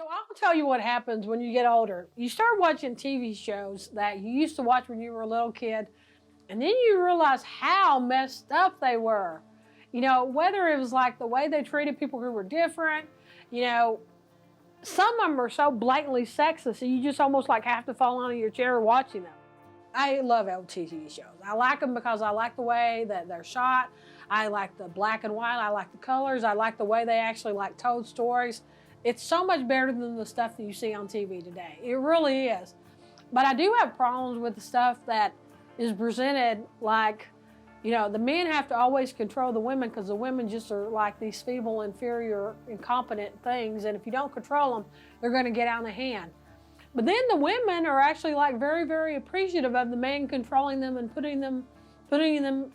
So I'll tell you what happens when you get older. You start watching TV shows that you used to watch when you were a little kid, and then you realize how messed up they were. You know, whether it was like the way they treated people who were different, you know, some of them are so blatantly sexist that you just almost like have to fall out of your chair watching them. I love old TV shows. I like them because I like the way that they're shot. I like the black and white. I like the colors. I like the way they actually like told stories. It's so much better than the stuff that you see on TV today. It really is. But I do have problems with the stuff that is presented like, you know, the men have to always control the women because the women just are like these feeble, inferior, incompetent things. And if you don't control them, they're going to get out of hand. But then the women are actually like very, very appreciative of the man controlling them and putting them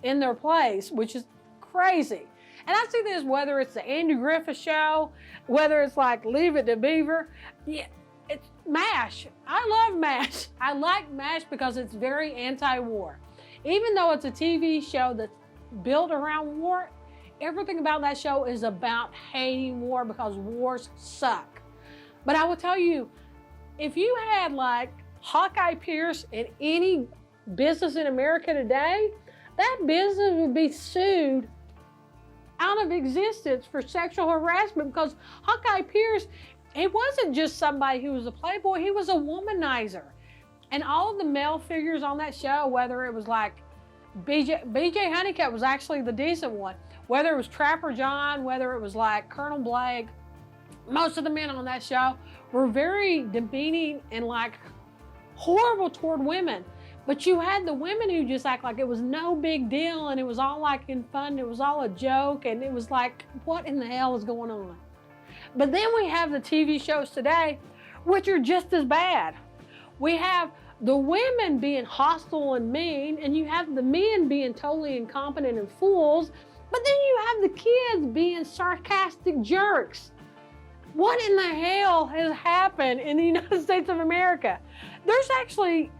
in their place, which is crazy. And I see this whether it's the Andy Griffith Show, whether it's like Leave It to Beaver. Yeah, it's MASH. I love MASH. I like MASH because it's very anti-war. Even though it's a TV show that's built around war, everything about that show is about hating war because wars suck. But I will tell you, if you had like Hawkeye Pierce in any business in America today, that business would be sued out of existence for sexual harassment because Hawkeye Pierce, he wasn't just somebody who was a playboy, he was a womanizer. And all of the male figures on that show, whether it was like BJ Honeycutt was actually the decent one, whether it was Trapper John, whether it was like Colonel Blake, most of the men on that show were very demeaning and like horrible toward women. But you had the women who just act like it was no big deal and it was all like in fun, it was all a joke, and it was like, what in the hell is going on? But then we have the TV shows today, which are just as bad. We have the women being hostile and mean, and you have the men being totally incompetent and fools, but then you have the kids being sarcastic jerks. What in the hell has happened in the United States of America? There's actually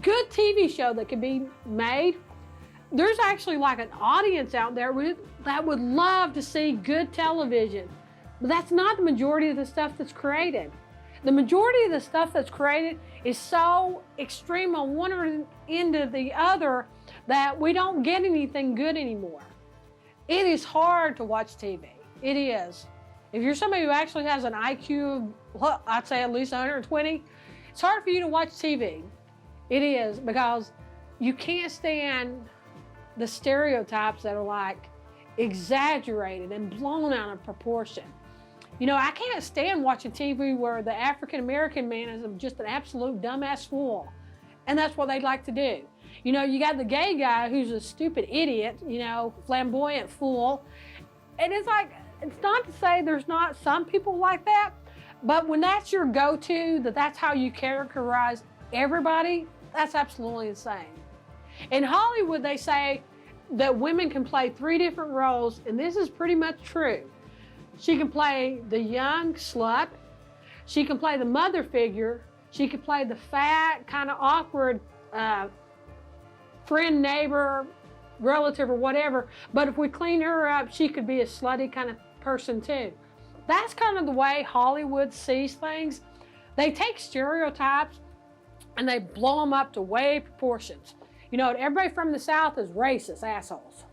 good TV show that could be made. There's actually like an audience out there that would love to see good television, but that's not the majority of the stuff that's created. The majority of the stuff that's created is so extreme on one end of the other that we don't get anything good anymore. It is hard to watch TV. It is. If you're somebody who actually has an IQ of, I'd say at least 120, it's hard for you to watch TV. It is, because you can't stand the stereotypes that are like exaggerated and blown out of proportion. You know, I can't stand watching TV where the African-American man is just an absolute dumbass fool. And that's what they like to do. You know, you got the gay guy who's a stupid idiot, you know, flamboyant fool. And it's like, it's not to say there's not some people like that, but when that's your go-to, that's how you characterize everybody, that's absolutely insane. In Hollywood, they say that women can play 3 different roles, and this is pretty much true. She can play the young slut, she can play the mother figure, she can play the fat, kind of awkward friend, neighbor, relative, or whatever, but if we clean her up, she could be a slutty kind of person too. That's kind of the way Hollywood sees things. They take stereotypes and they blow them up to way proportions. You know, everybody from the South is racist assholes.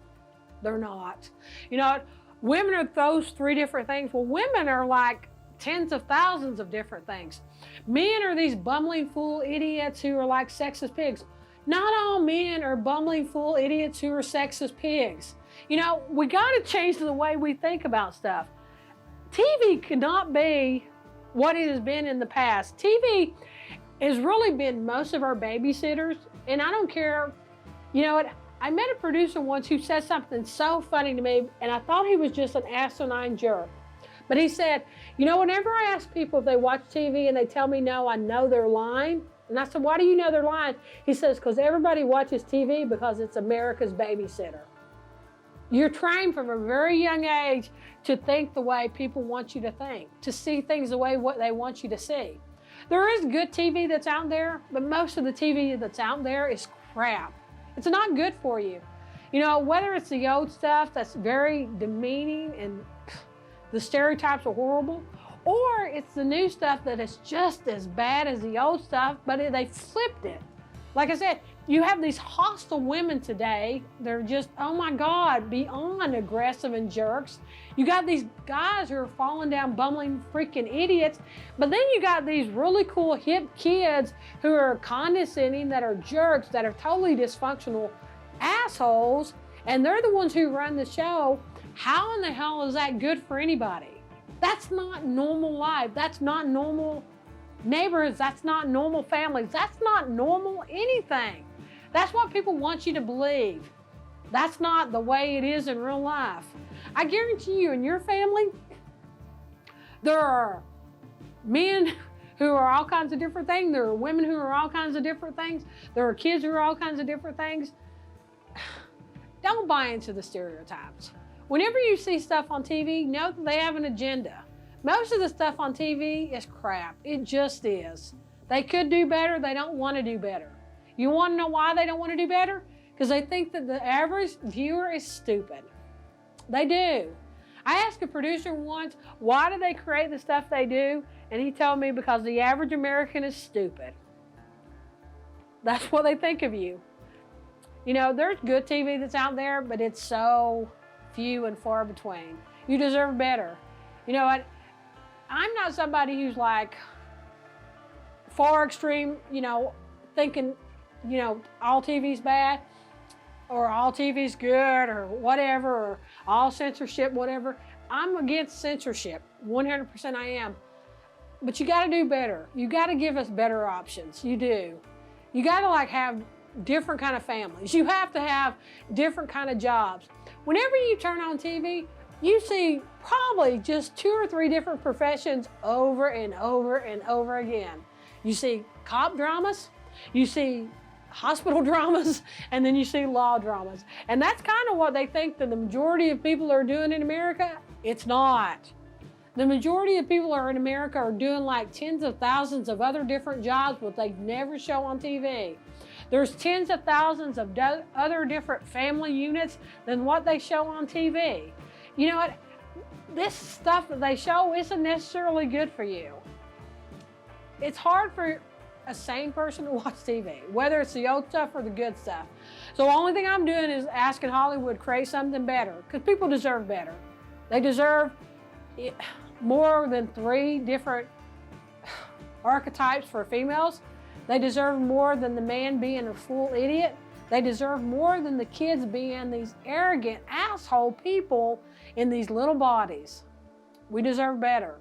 They're not. You know, women are those 3 different things. Well, women are like tens of thousands of different things. Men are these bumbling fool idiots who are like sexist pigs. Not all men are bumbling fool idiots who are sexist pigs. You know, we got to change the way we think about stuff. TV cannot be what it has been in the past. TV has really been most of our babysitters, and I don't care. You know what? I met a producer once who said something so funny to me, and I thought he was just an asinine jerk. But he said, you know, whenever I ask people if they watch TV and they tell me no, I know they're lying. And I said, why do you know they're lying? He says, because everybody watches TV because it's America's babysitter. You're trained from a very young age to think the way people want you to think, to see things the way what they want you to see. There is good TV that's out there, but most of the TV that's out there is crap. It's not good for you. You know, whether it's the old stuff that's very demeaning and the stereotypes are horrible, Or it's the new stuff that is just as bad as the old stuff, but they flipped it. Like I said, you have these hostile women today. They're just, oh my God, beyond aggressive and jerks. You got these guys who are falling down bumbling freaking idiots. But then you got these really cool hip kids who are condescending, that are jerks, that are totally dysfunctional assholes. And they're the ones who run the show. How in the hell is that good for anybody? That's not normal life. That's not normal neighborhoods. That's not normal families. That's not normal anything. That's what people want you to believe. That's not the way it is in real life. I guarantee you, in your family, there are men who are all kinds of different things. There are women who are all kinds of different things. There are kids who are all kinds of different things. Don't buy into the stereotypes. Whenever you see stuff on TV, know that they have an agenda. Most of the stuff on TV is crap. It just is. They could do better. They don't want to do better. You want to know why they don't want to do better? Because they think that the average viewer is stupid. They do. I asked a producer once, why do they create the stuff they do? And he told me, because the average American is stupid. That's what they think of you. You know, there's good TV that's out there, but it's so few and far between. You deserve better. You know what? I'm not somebody who's like far extreme, you know, thinking, you know, all TV's bad or all TV's good or whatever, or all censorship, whatever. I'm against censorship. 100% I am. But you got to do better. You got to give us better options. You do. You got to like have different kind of families. You have to have different kind of jobs. Whenever you turn on TV, you see probably just 2 or 3 different professions over and over and over again. You see cop dramas, you see hospital dramas, and then you see law dramas. And that's kind of what they think that the majority of people are doing in America. It's not. The majority of people in America are doing like tens of thousands of other different jobs, but they never show on TV. There's tens of thousands of other different family units than what they show on TV. You know what? This stuff that they show isn't necessarily good for you. It's hard for a sane person to watch TV, whether it's the old stuff or the good stuff. So the only thing I'm doing is asking Hollywood to create something better, because people deserve better. They deserve more than 3 different archetypes for females. They deserve more than the man being a fool idiot. They deserve more than the kids being these arrogant asshole people in these little bodies. We deserve better.